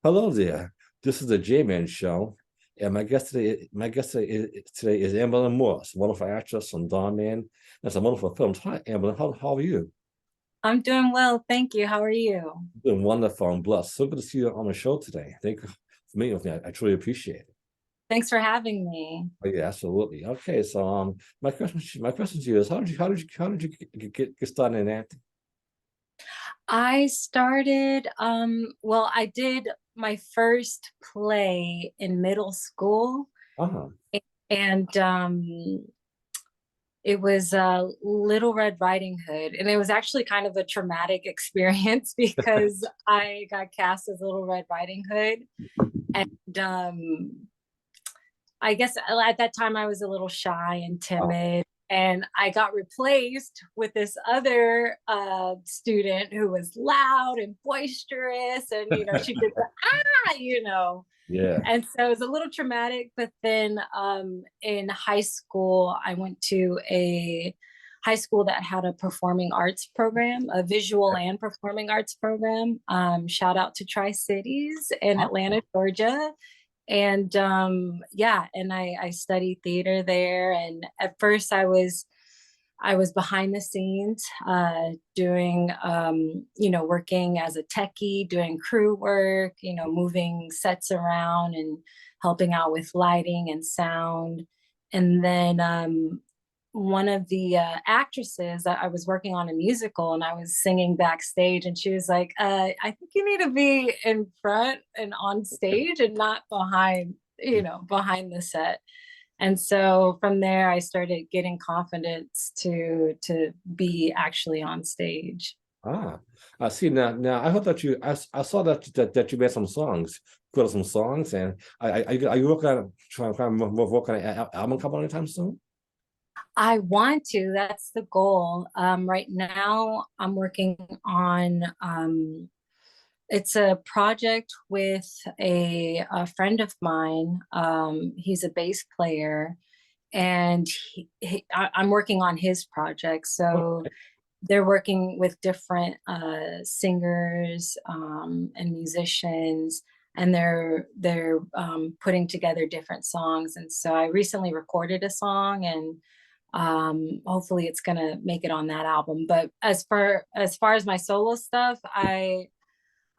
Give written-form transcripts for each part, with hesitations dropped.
Hello there. This is the Jayman Show, and my guest today is Amberlin Morse, wonderful actress from Dhar Mann. That's a wonderful film. Hi, Amberlin. How are you? I'm doing well, thank you. How are you? Doing wonderful and blessed. So good to see you on the show today. Thank you for meeting with me. I truly appreciate it. Thanks for having me. Oh, yeah, absolutely. Okay, so my question to you is how did you get started in acting? Well, I did my first play in middle school, Uh-huh. and it was Little Red Riding Hood, and it was actually kind of a traumatic experience because I got cast as Little Red Riding Hood, and I guess at that time I was a little shy and Oh, timid. And I got replaced with this other student who was loud and boisterous. And, she did the, yeah. And so it was a little traumatic. But then in high school, I went to a high school that had a performing arts program, a visual and performing arts program. Shout out to Tri Cities in Atlanta, Georgia. And yeah, and I studied theater there. And at first I was behind the scenes, doing working as a techie, doing crew work, moving sets around and helping out with lighting and sound. And then one of the actresses, I was working on a musical and I was singing backstage, and she was like, I think you need to be in front and on stage and not behind the set. And so from there I started getting confidence to be actually on stage. Ah, I see now. Now I hope that I saw that you made some songs, put out some songs, and are you working on trying to work on an album coming anytime soon? I want to. That's the goal. Right now, I'm working on it's a project with a friend of mine. He's a bass player, and I'm working on his project. So Okay. they're working with different singers and musicians, and they're putting together different songs. And so I recently recorded a song, and hopefully it's gonna make it on that album. But as far as my solo stuff,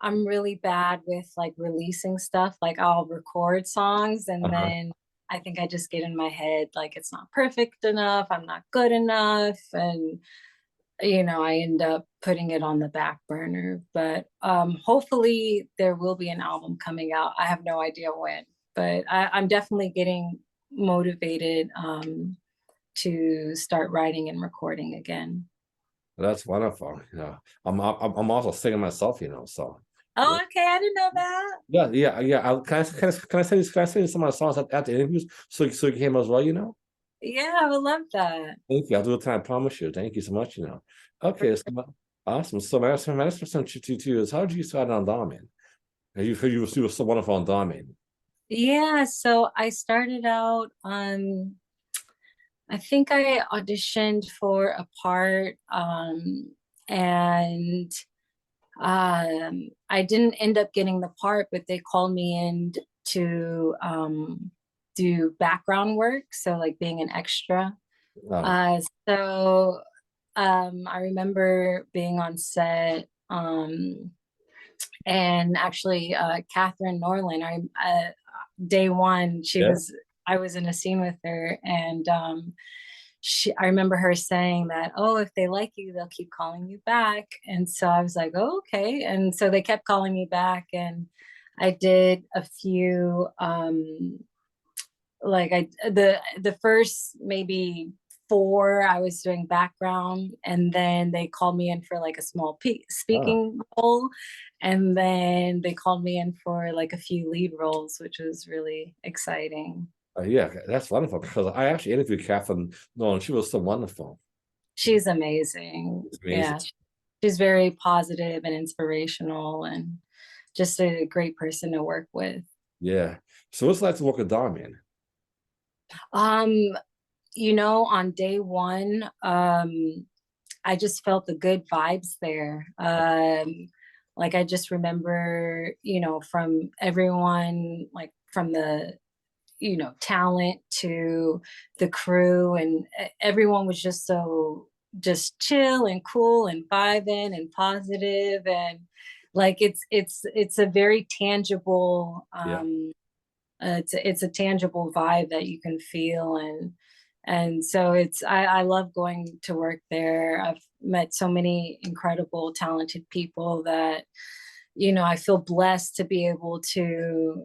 I'm really bad with like releasing stuff. Like I'll record songs and Uh-huh. then I think I just get in my head like it's not perfect enough, I'm not good enough, and I end up putting it on the back burner. But hopefully there will be an album coming out. I have no idea when, but I'm definitely getting motivated to start writing and recording again. That's wonderful. I'm also singing myself, so yeah. Oh, okay. I didn't know that. Yeah. Can I send you some of my songs at the interviews so you can hear them as well, Yeah, I would love that. Thank you. I'll do it. I promise you. Thank you so much, Okay, so awesome. So my next question to you is how did you start on Domin? You were so wonderful on Domin. Yeah, so I started out, I think I auditioned for a part, and I didn't end up getting the part, but they called me in to do background work, so like being an extra. Uh, So I remember being on set, and actually Catherine Norland, day one, yeah. I was in a scene with her, and I remember her saying that, oh, if they like you, they'll keep calling you back. And so I was like, oh, okay. And so they kept calling me back, and I did a few, like the first maybe four I was doing background, and then they called me in for like a small Ah, speaking role, and then they called me in for like a few lead roles, which was really exciting. yeah, that's wonderful because I actually interviewed Catherine Nolan. She was so wonderful. She's amazing. It's amazing. Yeah, she's very positive and inspirational, and just a great person to work with. Yeah. So what's it like to work with Domin? Um, on day one, I just felt the good vibes there. Like I just remember, from everyone, like from the, talent to the crew, and everyone was just so just chill and cool and vibing and positive, and like it's a very tangible Yeah. it's a tangible vibe that you can feel, and so I love going to work there. I've met so many incredible talented people that I feel blessed to be able to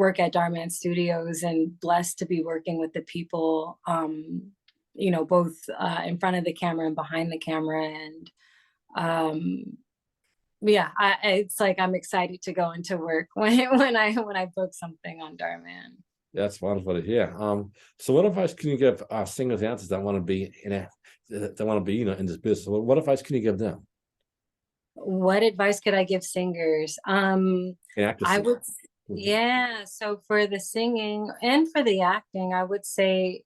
work at Dhar Mann Studios, and blessed to be working with the people, both in front of the camera and behind the camera. And um, yeah, it's like I'm excited to go into work when I book something on Dhar Mann. That's wonderful to hear. So what advice can you give singers and dancers that want to be that want to be, in this business? What advice can you give them? What advice could I give singers? And I actresses. would, Mhm. yeah. So for the singing and for the acting, I would say,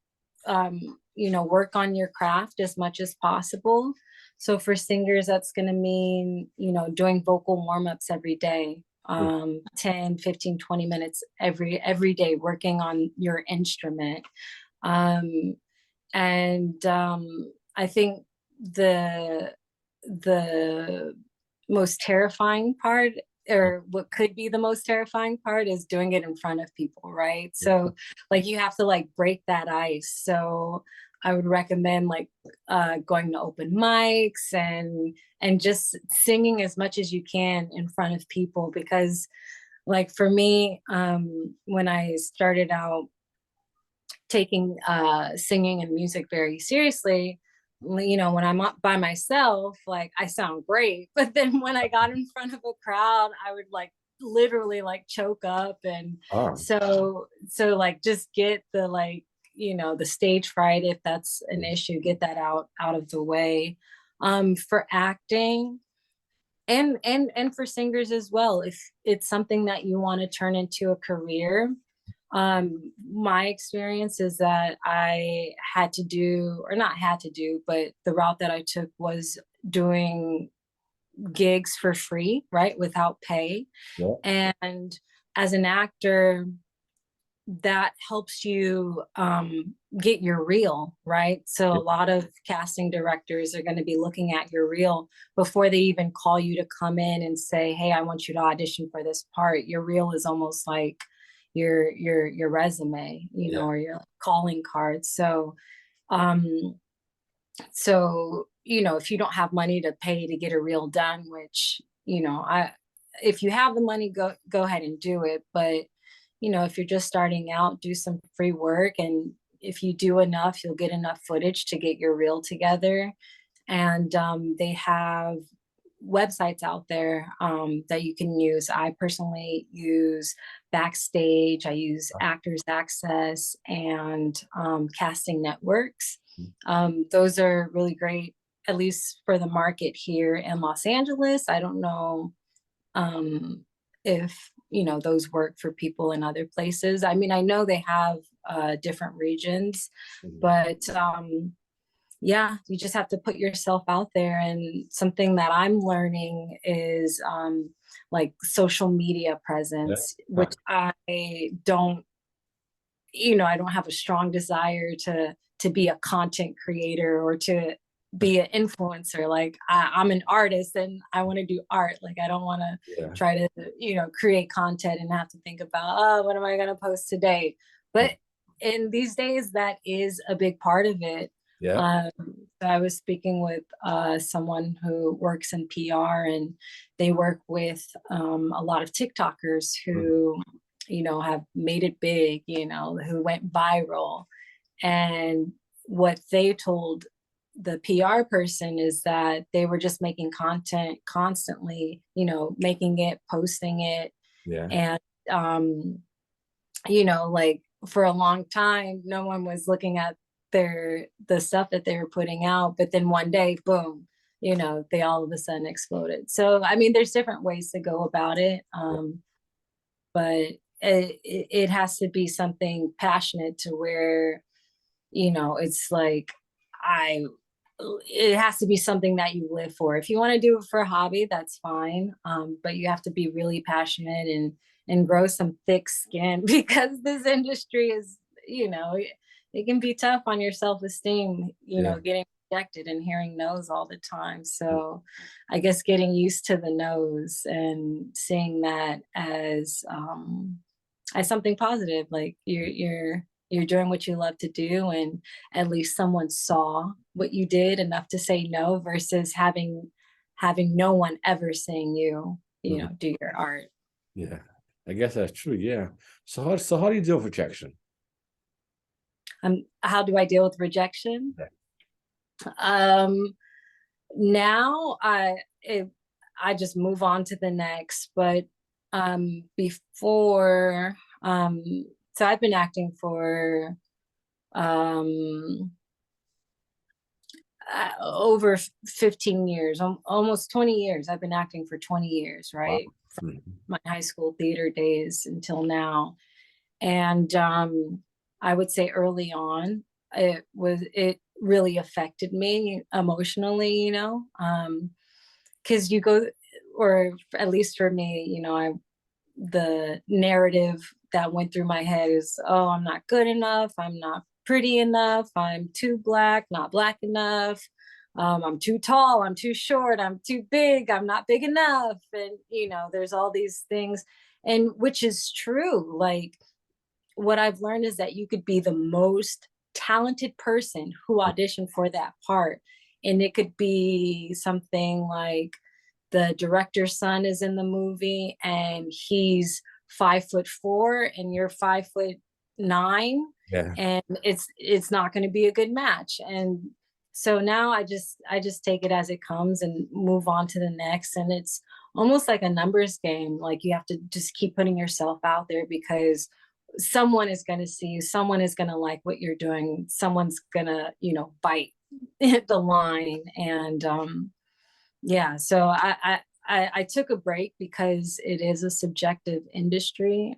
work on your craft as much as possible. So for singers, that's going to mean, doing vocal warm-ups every day, Mhm. 10, 15, 20 minutes every day, working on your instrument. Um, and I think the most terrifying part, or what could be the most terrifying part, is doing it in front of people, right? So like you have to like break that ice. So I would recommend like going to open mics, and just singing as much as you can in front of people, because like for me, when I started out taking singing and music very seriously, when I'm up by myself, like I sound great, but then when I got in front of a crowd, I would like literally like choke up. And Ah, so like just get the like, the stage fright, if that's an issue, get that out of the way. For acting, and for singers as well, if it's something that you want to turn into a career, my experience is that I had to do, or not had to do, but the route that I took was doing gigs for free, right, without pay. yeah, And as an actor, that helps you get your reel, right? So a yeah, lot of casting directors are going to be looking at your reel before they even call you to come in and say, "Hey, I want you to audition for this part." Your reel is almost like your resume, yeah, or your calling card. Um, if you don't have money to pay to get a reel done, which if you have the money, go ahead and do it. But if you're just starting out, do some free work, and if you do enough, you'll get enough footage to get your reel together. And they have websites out there that you can use. I personally use Backstage, I use Actors Access, and Casting Networks. Those are really great, at least for the market here in Los Angeles. I don't know if those work for people in other places. I mean, I know they have different regions, mhm, but yeah, you just have to put yourself out there. And something that I'm learning is like social media yeah, presence, ah, which I don't have a strong desire to be a content creator or to be an influencer. Like I'm an artist and I want to do art. Like I don't want to yeah, try to create content and have to think about, oh, what am I going to post today? But in these days, that is a big part of it. yeah, um, so I was speaking with someone who works in PR, and they work with a lot of TikTokers mhm, who have made it big, who went viral. And what they told the PR person is that they were just making content constantly, making it, posting it. yeah, And, like for a long time, no one was looking at the stuff that they were putting out. But then one day, boom, they all of a sudden exploded. So, I mean, there's different ways to go about it. yeah, But it has to be something passionate to where it's like I it has to be something that you live for. If you want to do it for a hobby, that's fine. But you have to be really passionate and grow some thick skin because this industry is, it can be tough on your self-esteem, Yeah. getting rejected and hearing no's all the time. So I guess getting used to the no's and seeing that as something positive, like you're doing what you love to do, and at least someone saw what you did enough to say no, versus having no one ever saying do your art. Yeah, I guess that's true. Yeah. So how do you deal with rejection? How do I deal with rejection? Yeah. um Now I just move on to the next, but before, so I've been acting for um over 15 years, almost 20 years. I've been acting for 20 years, Wow. right? From Mhm. my high school theater days until now. And I would say early on, it really affected me emotionally, because you go, or at least for me, the narrative that went through my head is, oh, I'm not good enough, I'm not pretty enough, I'm too black, not black enough, I'm too tall, I'm too short, I'm too big, I'm not big enough. And there's all these things, and which is true. Like, what I've learned is that you could be the most talented person who auditioned for that part, and it could be something like the director's son is in the movie and he's 5'4" and you're 5'9", Yeah. and it's not going to be a good match. And so now I just take it as it comes and move on to the next. And it's almost like a numbers game. Like, you have to just keep putting yourself out there, because someone is going to see you, someone is going to like what you're doing, someone's going to bite the line. And yeah, so I took a break because it is a subjective industry.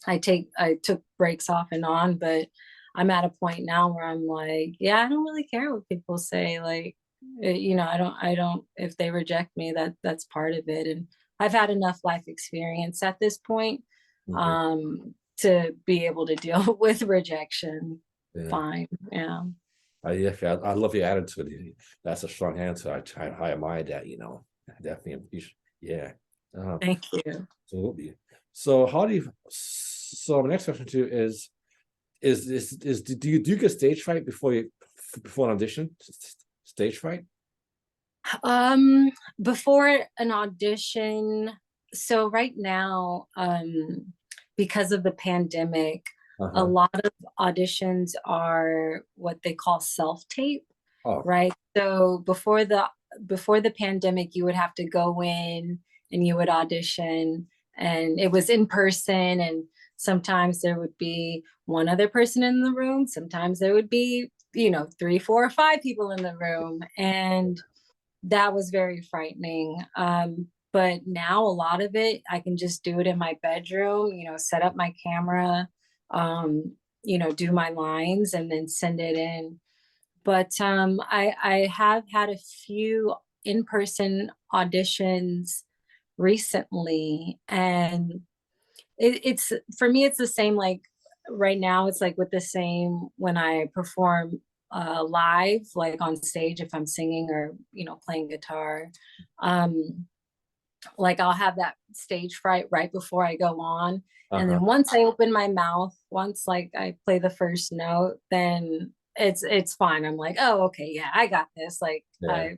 I took breaks off and on, but I'm at a point now where I'm like, yeah, I don't really care what people say. Like, I don't, if they reject me, that's part of it. And I've had enough life experience at this point, Mhm. to be able to deal with rejection Yeah. fine. Yeah. Yeah, I love your attitude. That's a strong answer. I admire that, definitely. Yeah. Uh, Thank you. Absolutely. So how do you, so my next question to you is do you get stage fright before an audition? Stage fright? Um, Before an audition, so right now, because of the pandemic, a Uh-huh. lot of auditions are what they call self-tape, Oh, right? So before the pandemic, you would have to go in and you would audition, and it was in person, and sometimes there would be one other person in the room, sometimes there would be, three, four, or five people in the room, and that was very frightening. But now a lot of it, I can just do it in my bedroom, set up my camera, do my lines and then send it in. But I have had a few in-person auditions recently, and it's for me, it's the same. Like, right now, it's like with the same when I perform live, like on stage, if I'm singing or playing guitar. um like, I'll have that stage fright right before I go on, and uh-huh. then once I open my mouth, once like I play the first note, then it's fine. I'm like, oh, okay, yeah, I got this. Like, Yeah.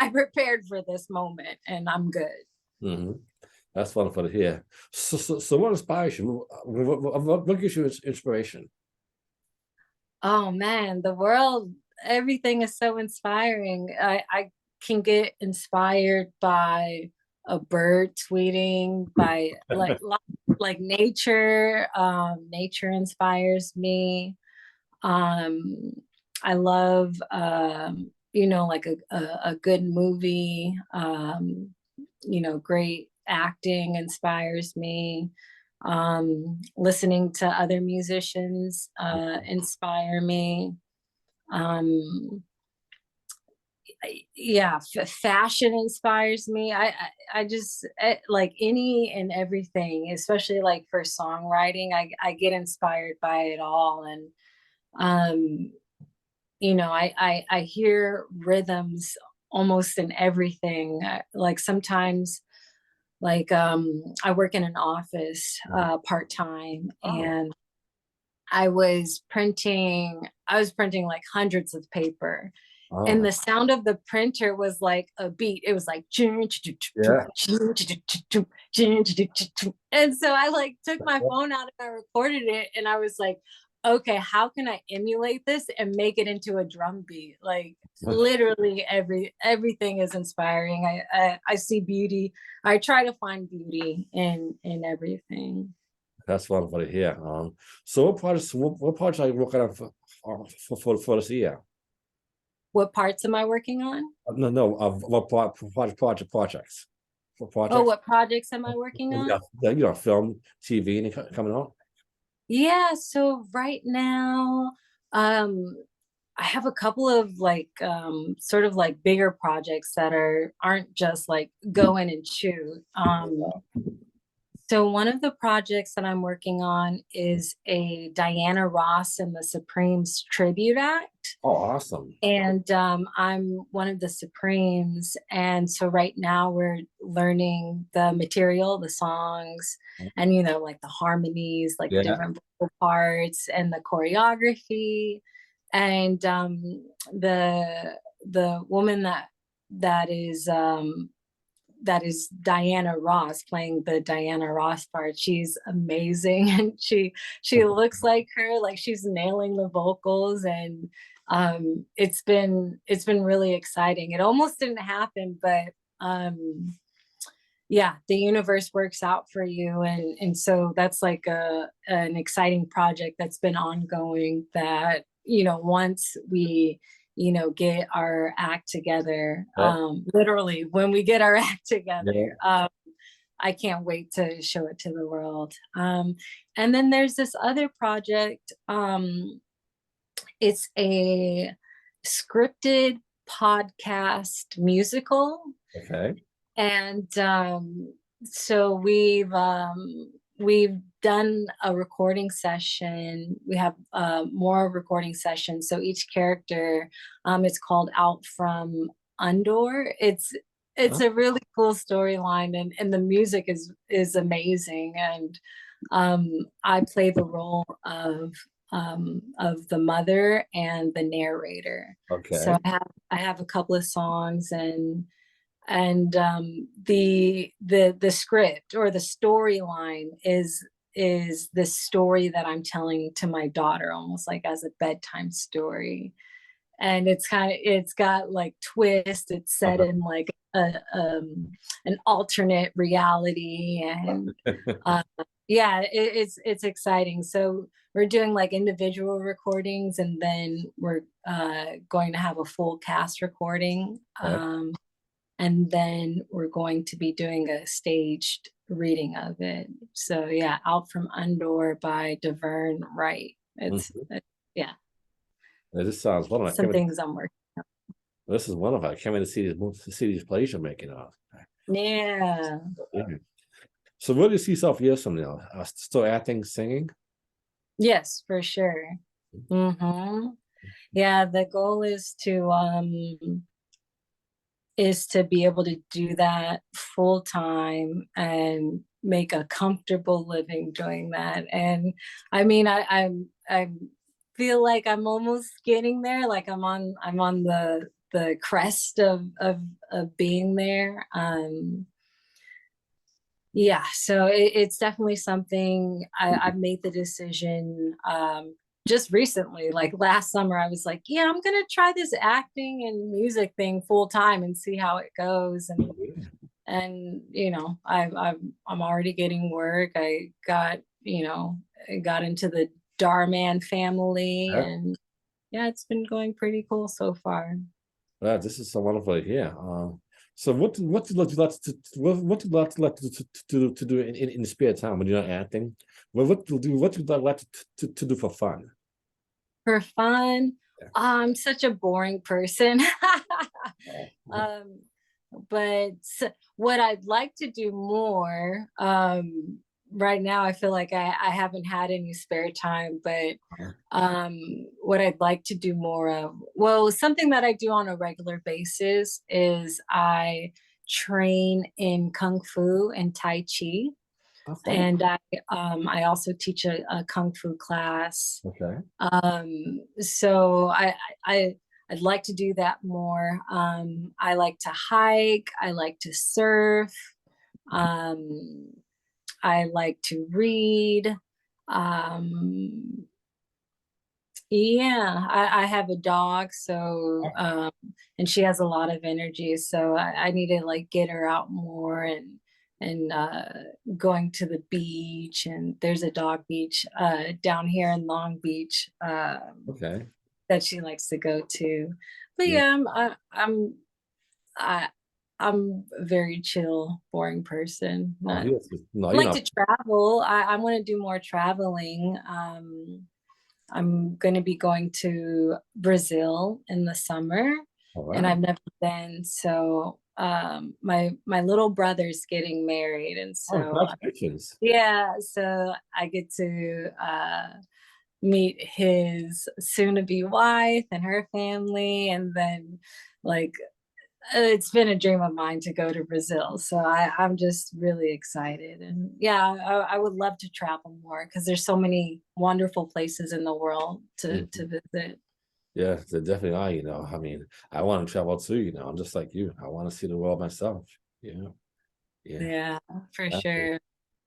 I prepared for this moment and I'm good. Hmm. That's wonderful to hear. So what inspires you? What gives you inspiration? Oh man, the world, everything is so inspiring. I can get inspired by a bird tweeting, by like nature. Nature inspires me. Um, I love like a good movie. Great acting inspires me. Listening to other musicians inspire me. Um, yeah, fashion inspires me. I just like any and everything, especially like for songwriting. I get inspired by it all, and um, I hear rhythms almost in everything. Like sometimes, like I work in an office part time, Oh, and I was printing like hundreds of paper, and oh, the sound of the printer was like a beat. It was like yeah. and so I like took my phone out and I recorded it, and I was like, okay, how can I emulate this and make it into a drum beat? Like literally everything is inspiring. I see beauty. I try to find beauty in everything. That's wonderful to hear. So what projects are you working on for this year? What parts am I working on? No, what projects? For Oh, projects? what projects am I working on? Yeah, film, TV, and coming out. Yeah, so right now, um, I have a couple of like sort of like bigger projects that aren't just like go in and shoot. So one of the projects that I'm working on is a Diana Ross and the Supremes tribute act. Oh, awesome. And I'm one of the Supremes. And so right now we're learning the material, the songs, and, like the harmonies, like the Yeah. different vocal parts and the choreography. And the woman that is that is Diana Ross playing the Diana Ross part. She's amazing, and she looks like her, like she's nailing the vocals, and it's been really exciting. It almost didn't happen, but yeah, the universe works out for you, and so that's like an exciting project that's been ongoing, that once we get our act together, Yeah. literally when we get our act together, Yeah. I can't wait to show it to the world. And then there's this other project. It's a scripted podcast musical, Okay. and so we've done a recording session. We have more recording sessions. So each character, it's called Out from Undor. It's Huh? a really cool storyline, and the music is amazing. And I play the role of the mother and the narrator. So Okay. I have a couple of songs, and the script or the storyline is the story that I'm telling to my daughter, almost like as a bedtime story. And it's got like twist. It's set in like an alternate reality, and yeah, it's exciting. So we're doing like individual recordings, and then we're going to have a full cast recording. Okay. And then we're going to be doing a staged reading of it. So yeah, Out from Undor by Dhar Mann. Yeah, Yeah, this sounds one of my. some things I'm working. This is one of I can't wait to see these plays you're making of. Yeah. Yeah. So where do you see yourself years from now? Still acting, singing? Yes, for sure. Yeah, the goal is to be able to do that full time and make a comfortable living doing that. And I mean, I feel like I'm almost getting there. Like I'm on the crest of being there. Yeah, so it's definitely something I've made the decision just recently. Like last summer, I was like, yeah, I'm gonna try this acting and music thing full time and see how it goes. And I'm already getting work. I got into the Dhar Mann family, Yeah. and yeah, it's been going pretty cool so far. Yeah, this is so wonderful to hear. So what do you like what do you like to do in the spare time when you're not acting? Well, what do you like to do for fun? For fun, I'm such a boring person. Oh, um, but what I'd like to do more, right now, I feel like I haven't had any spare time, but um, what I'd like to do more of, well, something that I do on a regular basis is I train in Kung Fu and Tai Chi. okay. And I also teach a Kung Fu class. Okay. So I'd like to do that more. I like to hike. I like to surf. Um, I like to read. Um, yeah, I have a dog, so and she has a lot of energy, so I need to like get her out more and going to the beach, and there's a dog beach down here in Long Beach Okay. that she likes to go to. But Yeah. yeah, I, I'm a very chill, boring person. Oh, Not yes. No, I you're like not. to travel. I want to do more traveling. I'm going to be going to Brazil in the summer, All and right. I've never been. So my little brother's getting married, and Oh, so congratulations. yeah, so I get to meet his soon-to-be wife and her family, and then like it's been a dream of mine to go to Brazil. So I'm just really excited. And yeah, I would love to travel more because there's so many wonderful places in the world to Mhm. visit. Yeah, they definitely are, I mean, I want to travel too, I'm just like you. I want to see the world myself. Yeah. Yeah. Yeah, for Absolutely. sure.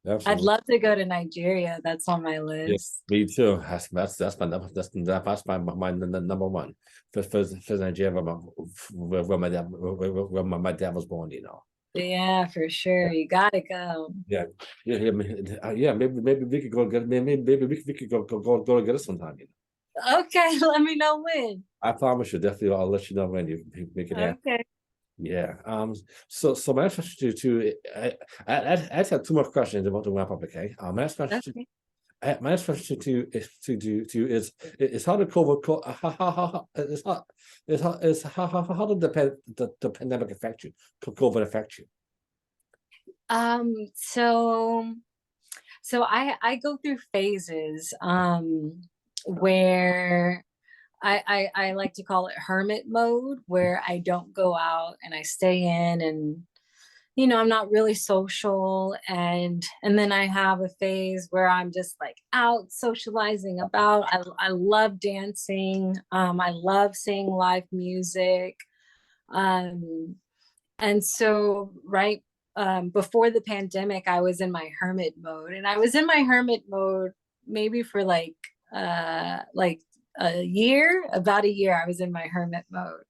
I'd Absolutely. love to go to Nigeria. That's on my Yeah, list. me too. That's my number one. For Nigeria, where my dad was born. Yeah, for Yeah, sure. You gotta go. yeah, yeah, yeah. Yeah, maybe we could go get maybe we could go get it sometime. Okay, let me know when. I promise you, definitely. I'll let you know when you make it happen. Okay. Yeah. So my next question to you, I just have two more questions about to wrap up. Okay. Okay. My next question to you is to you is how did how how did the pandemic affect you? COVID affect you? So I go through phases where I like to call it hermit mode, where I don't go out and I stay in, and I'm not really social, and then I have a phase where I'm just like out socializing about. I love dancing. I love seeing live music. Um and so right before the pandemic, I was in my hermit mode, and I was in my hermit mode maybe for like a year, about a year. I was in my hermit mode,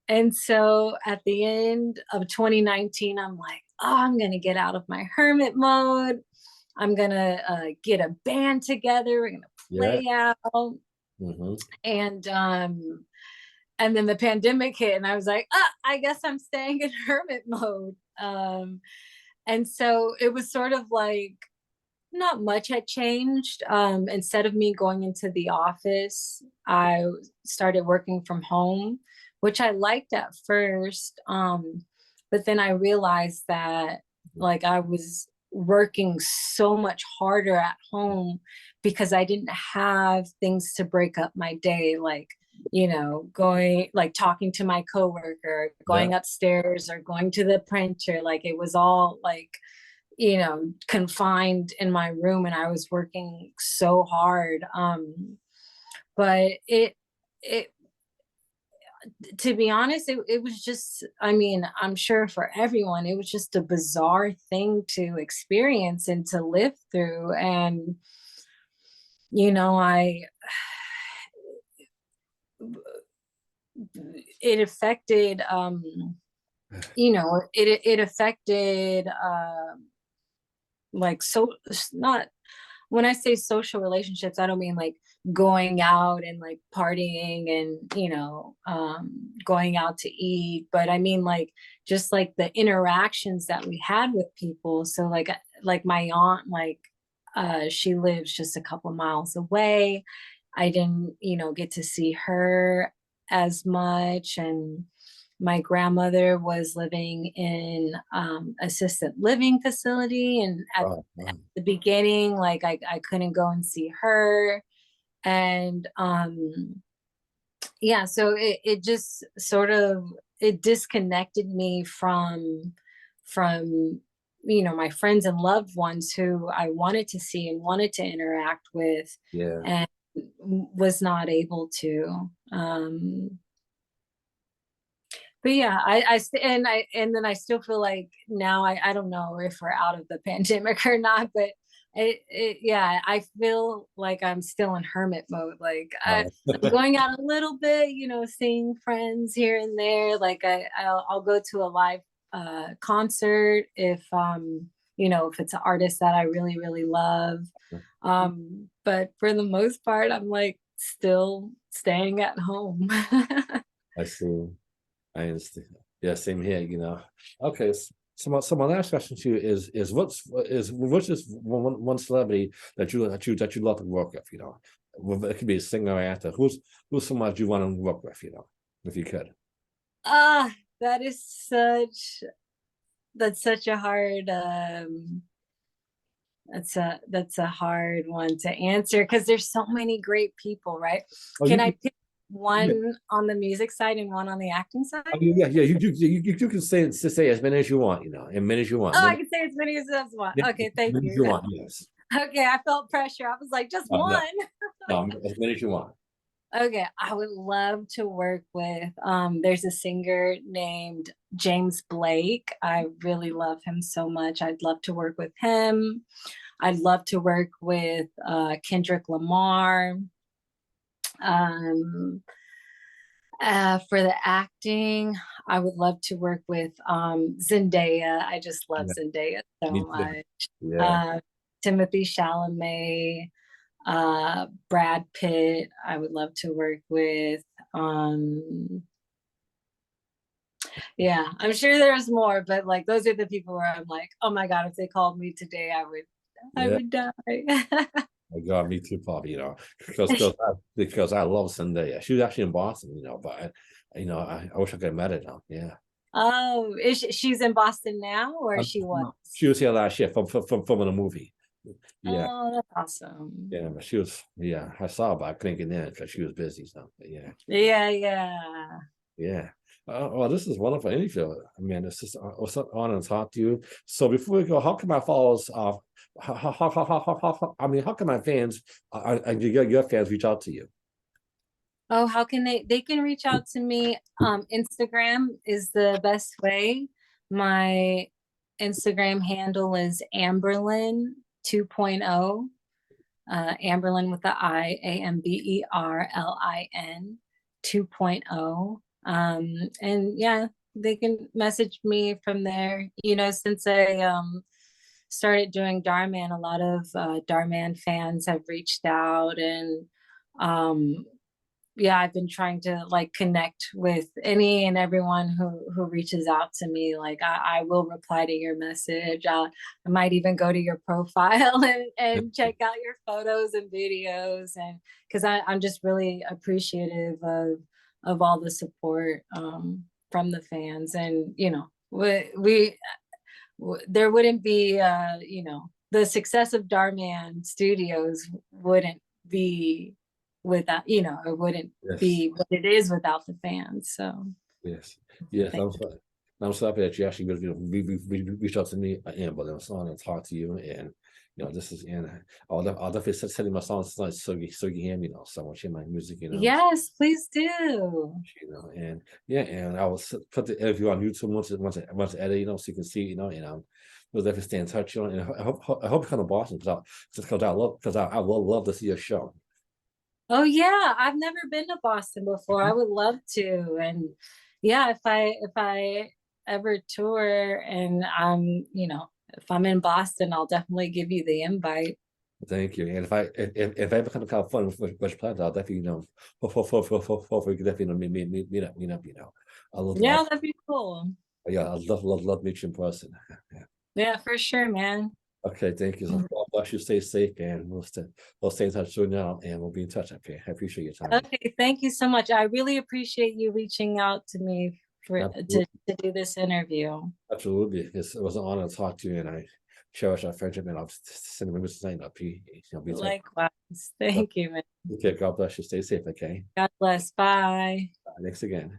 and so at the end of 2019, I'm like, oh, I'm gonna get out of my hermit mode. I'm gonna get a band together. We're gonna Yeah. play out. Hmm. And um and then the pandemic hit, and I was like, I guess I'm staying in hermit mode. And so it was sort of like not much had changed. Instead of me going into the office, I started working from home, which I liked at first. But then I realized that like I was working so much harder at home because I didn't have things to break up my day, like going like talking to my coworker, Yeah. going upstairs, or going to the printer. Like it was all like confined in my room, and I was working so hard. But it to be honest, it was just, I mean, I'm sure for everyone, it was just a bizarre thing to experience and to live through. And I it affected it affected like, so not, when I say social relationships, I don't mean like going out and like partying and going out to eat, but I mean like just like the interactions that we had with people. So like my aunt, like she lives just a couple miles away, I didn't, get to see her as much. And my grandmother was living in assisted living facility, and at Oh, wow. the beginning, like I couldn't go and see her. And yeah, so it just sort of, it disconnected me from my friends and loved ones who I wanted to see and wanted to interact with, Yeah. and was not able to. But yeah, and then I still feel like now, I don't know if we're out of the pandemic or not, but yeah, I feel like I'm still in hermit mode. Like I'm going out a little bit, seeing friends here and there. Like I'll go to a live concert if if it's an artist that I really really love. But for the most part, I'm like still staying at home. I see. I understand. Yeah, same here, Okay, so my last question to you is what's just one celebrity that you love to work with, It could be a singer or actor. Who's someone you want to work with, if you could. Ah, that is that's such a hard that's a hard one to answer, because there's so many great people, right? Oh, Can you I can, pick yeah, one on the music side and one on the acting side? yeah. You can say as many as you want, as many as you want. Oh, I can say as many as one. Yeah, as Okay, thank many as you. you want. Yes. Okay, I felt pressure. I was like, just No, no, one. no. As many as you want. Okay, I would love to work with there's a singer named James Blake. I really love him so much. I'd love to work with him. I'd love to work with Kendrick Lamar. Um, for the acting, I would love to work with Zendaya. I just love Yeah, Zendaya me so too. much. Yeah. Uh, Timothy Chalamet, Brad Pitt, I would love to work with. Um, yeah, I'm sure there's more, but like those are the people where I'm like, oh my God, if they called me today, I Yeah. would die. My God, me too, Bobby. Because I love Sunday. She was actually in Boston, but I wish I could have met her now. Yeah. Oh, she's in Boston now, or she was? No, she was here last year from the movie. Yeah, Oh, that's awesome. yeah, but she was, yeah, I saw her, but I couldn't get in because she was busy. So, but yeah, Yeah, yeah. yeah. Well, this is wonderful interview. I mean, it's just it's an honor to talk to you. So before we go, how can my followers, I mean, how can my fans, your fans reach out to you? Oh, how can they can reach out to me. Instagram is the best way. My Instagram handle is Amberlin 2.0. Amberlin with the I, Amberlin 2.0. And yeah, they can message me from there. Since I started doing Dhar Mann, a lot of Dhar Mann fans have reached out, and um, yeah, I've been trying to like connect with any and everyone who reaches out to me. Like I will reply to your message. I might even go to your profile and check out your photos and videos, and because I'm just really appreciative of all the support from the fans. And there wouldn't be the success of Dhar Mann Studios wouldn't be without, it wouldn't Yes, be what it is without the fans. So yes, yes. thank I'm so happy that you actually reached out to me, but I'm so honored to talk to you, and this is, and I'll definitely send you my songs tonight so you can hear me, so I want to hear my music, you. Yes, please do. and yeah, and I will put the interview on YouTube once edit, so you can see, and we'll definitely stay in touch, and I hope you come to Boston because I love to see your show. Oh yeah, I've never been to Boston before. I would love to. And yeah, if I ever tour and if I'm in Boston, I'll definitely give you the invite. Thank you. And if I ever come to California, which plans, I'll definitely, hopefully we can definitely meet up. I love, Yeah, that'd be cool. yeah, I'd love to meet you in person. Yeah. Yeah, for sure, man. Okay, thank you so much. bless you. Stay safe, and we'll stay in touch soon now, and we'll be in touch. Okay, I appreciate your time. Okay, thank you so much. I really appreciate you reaching out to me for to do this interview. Absolutely, it was an honor to talk to you, and I cherish our friendship. And I'll send a message tonight. I'll be in touch. Likewise. Thank you, man. Okay, God bless you. Stay safe. Okay. God bless. Bye. Thanks again.